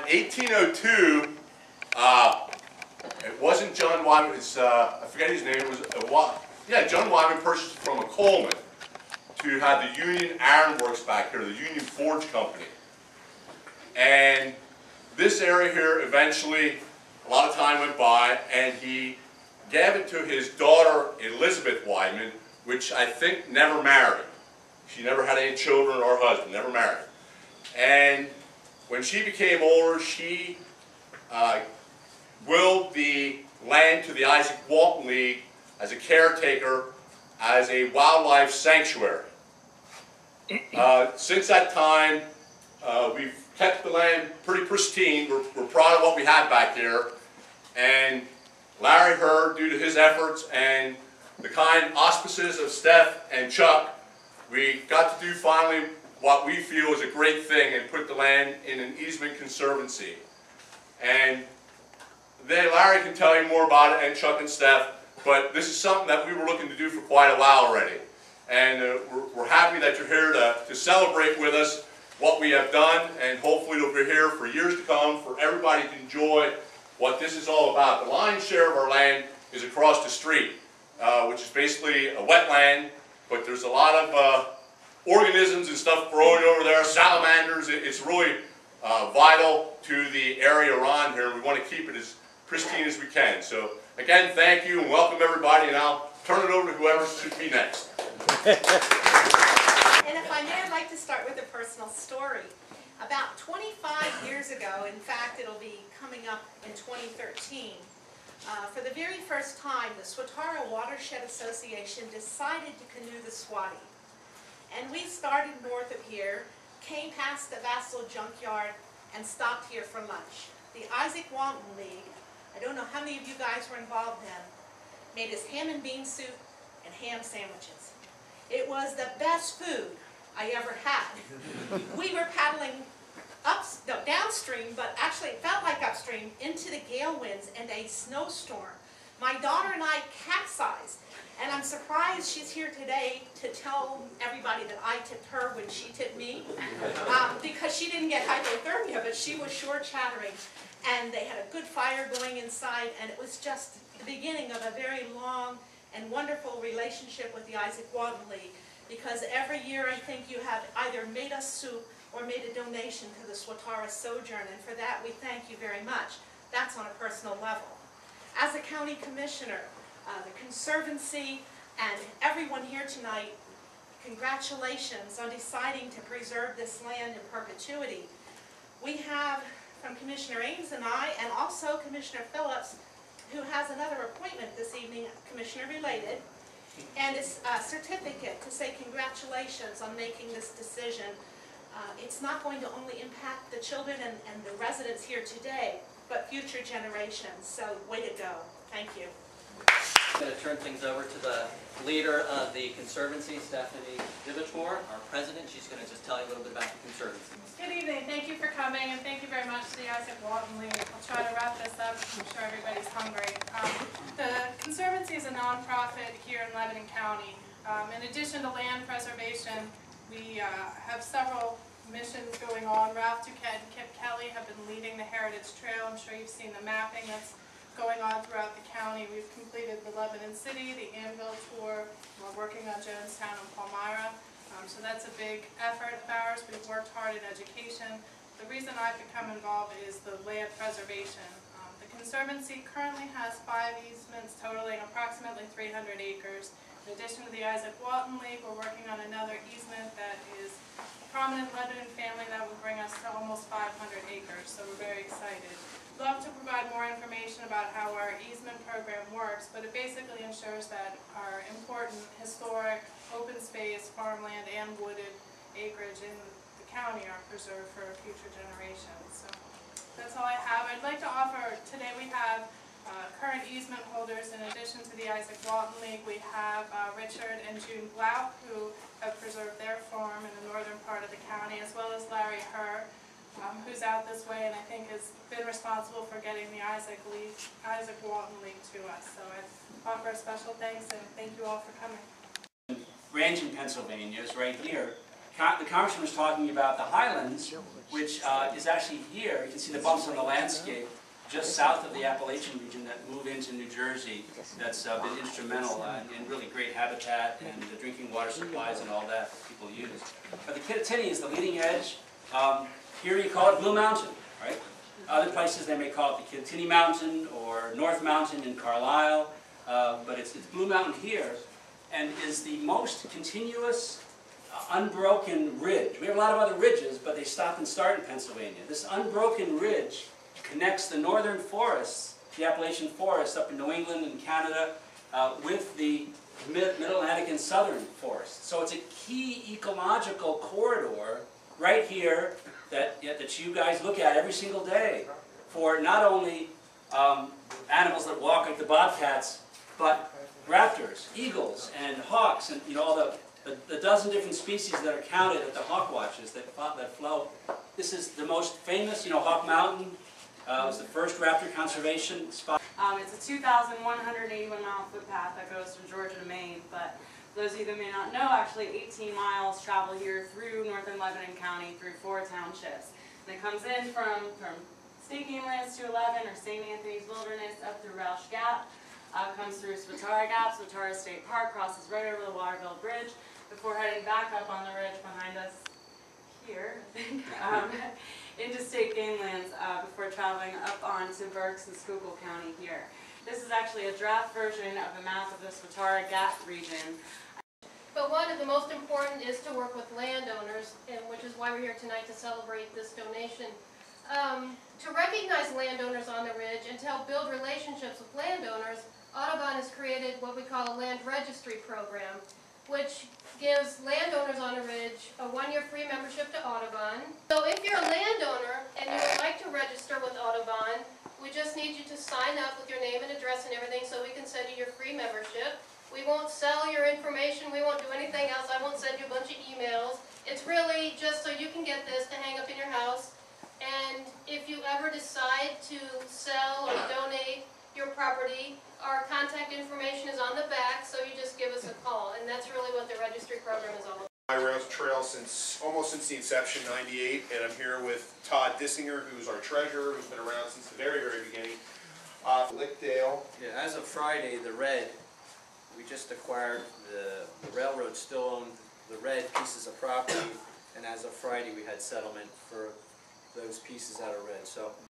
1802, it wasn't John Wyman, it's, I forget his name, it was, John Wyman purchased it from a Coleman to have the Union Iron Works back here, the Union Forge Company. And this area here, eventually, a lot of time went by, and he gave it to his daughter, Elizabeth Wyman, which I think never married. She never had any children or husband, never married. And when she became older, she willed the land to the Izaak Walton League as a caretaker, as a wildlife sanctuary. Since that time, we've kept the land pretty pristine. We're proud of what we have back here. And Larry Hurd, due to his efforts and the kind auspices of Steph and Chuck, we got to do finally what we feel is a great thing and put the land in an easement conservancy. And then Larry can tell you more about it, and Chuck and Steph, but this is something that we were looking to do for quite a while already. And we're happy that you're here to celebrate with us what we have done, and hopefully it'll be here for years to come for everybody to enjoy what this is all about. The lion's share of our land is across the street, which is basically a wetland, but there's a lot of organisms and stuff growing over there, salamanders. It's really vital to the area around here. We want to keep it as pristine as we can. So again, thank you and welcome everybody, and I'll turn it over to whoever should be next. And if I may, I'd like to start with a personal story. About 25 years ago, in fact it'll be coming up in 2013, for the very first time the Swatara Watershed Association decided to canoe the Swati. And we started north of here, came past the Vassal Junkyard, and stopped here for lunch. The Izaak Walton League, I don't know how many of you guys were involved in, made us ham and bean soup and ham sandwiches. It was the best food I ever had. We were paddling downstream, but actually it felt like upstream, into the gale winds and a snowstorm. My daughter and I capsized, and I'm surprised she's here today to tell everybody that I tipped her when she tipped me, because she didn't get hypothermia, but she was sure chattering. And they had a good fire going inside, and it was just the beginning of a very long and wonderful relationship with the Izaak Walton League, because every year I think you have either made us soup or made a donation to the Swatara Sojourn, and for that we thank you very much. That's on a personal level. As a county commissioner, the Conservancy, and everyone here tonight, congratulations on deciding to preserve this land in perpetuity. We have, from Commissioner Ames and I, and also Commissioner Phillips, who has another appointment this evening, commissioner related, and a certificate to say congratulations on making this decision. It's not going to only impact the children and the residents here today, but future generations. So way to go. Thank you. I'm going to turn things over to the leader of the Conservancy, Stephanie Divitor, our president. She's going to just tell you a little bit about the Conservancy. Good evening. Thank you for coming, and thank you very much to the Izaak Walton League. I'll try to wrap this up. I'm sure everybody's hungry. The Conservancy is a nonprofit here in Lebanon County. In addition to land preservation, we have several missions going on. Ralph Duquette and Kip Kelly have been leading the Heritage Trail. I'm sure you've seen the mapping that's going on throughout the county. We've completed the Lebanon City, the Anvil Tour. We're working on Jonestown and Palmyra. So that's a big effort of ours. We've worked hard in education. The reason I've become involved is the land preservation. The Conservancy currently has 5 easements totaling approximately 300 acres. In addition to the Izaak Walton League, we're working on another easement that is a prominent Lebanon family that will bring us to almost 500 acres, so we're very excited. We'd love to provide more information about how our easement program works, but it basically ensures that our important historic open space, farmland, and wooded acreage in the county are preserved for future generations. So that's all I have. I'd like to offer, today we have current easement holders. In addition to the Izaak Walton League, we have Richard and June Blount, who have preserved their farm in the northern part of the county, as well as Larry Hurd, who's out this way and I think has been responsible for getting the Izaak Walton League to us. So I offer a special thanks and thank you all for coming. Ranch in Pennsylvania is right here. the Congressman was talking about the Highlands, which is actually here. You can see the bumps on the landscape just south of the Appalachian region that move into New Jersey. That's been instrumental in really great habitat and the drinking water supplies and all that people use. But the Kittatinny is the leading edge. Here you call it Blue Mountain, right? Other places they may call it the Kittatinny Mountain or North Mountain in Carlisle, but it's Blue Mountain here, and is the most continuous, unbroken ridge. We have a lot of other ridges, but they stop and start in Pennsylvania. This unbroken ridge connects the northern forests, the Appalachian forests up in New England and Canada, with the Middle Atlantic and southern forests. So it's a key ecological corridor right here that you guys look at every single day for not only animals that walk like the bobcats, but raptors, eagles, and hawks, and all the dozen different species that are counted at the hawk watches that flow. This is the most famous, Hawk Mountain. It was the first raptor conservation spot. It's a 2,181-mile footpath that goes from Georgia to Maine, but for those of you that may not know, actually 18 miles travel here through northern Lebanon County through 4 townships. And it comes in from State Game Lands 211 or St. Anthony's Wilderness up through Roush Gap, comes through Swatara Gap, Swatara State Park, crosses right over the Waterville Bridge before heading back up on the ridge behind us here, I think, into State Game Lands before traveling up onto Berks and Schuylkill County here. This is actually a draft version of a map of the Swatara Gap region. But one of the most important is to work with landowners, and which is why we're here tonight to celebrate this donation. To recognize landowners on the ridge and to help build relationships with landowners, Audubon has created what we call a land registry program, which gives landowners on a ridge a 1-year free membership to Audubon. So if you're a landowner and you would like to register with Audubon, we just need you to sign up with your name and address and everything so we can send you your free membership. We won't sell your information, we won't do anything else, I won't send you a bunch of emails. It's really just so you can get this to hang up in your house. And if you ever decide to sell or donate your property, our contact information is on the back, so you just give us a call. And that's really what the registry program is all about. I ran the trail almost since the inception, '98, and I'm here with Todd Dissinger, who's our treasurer, who's been around since the very, very beginning. Lickdale. Yeah, as of Friday, the red, we just acquired, the railroad still owned the red pieces of property, and as of Friday, we had settlement for those pieces that are red. So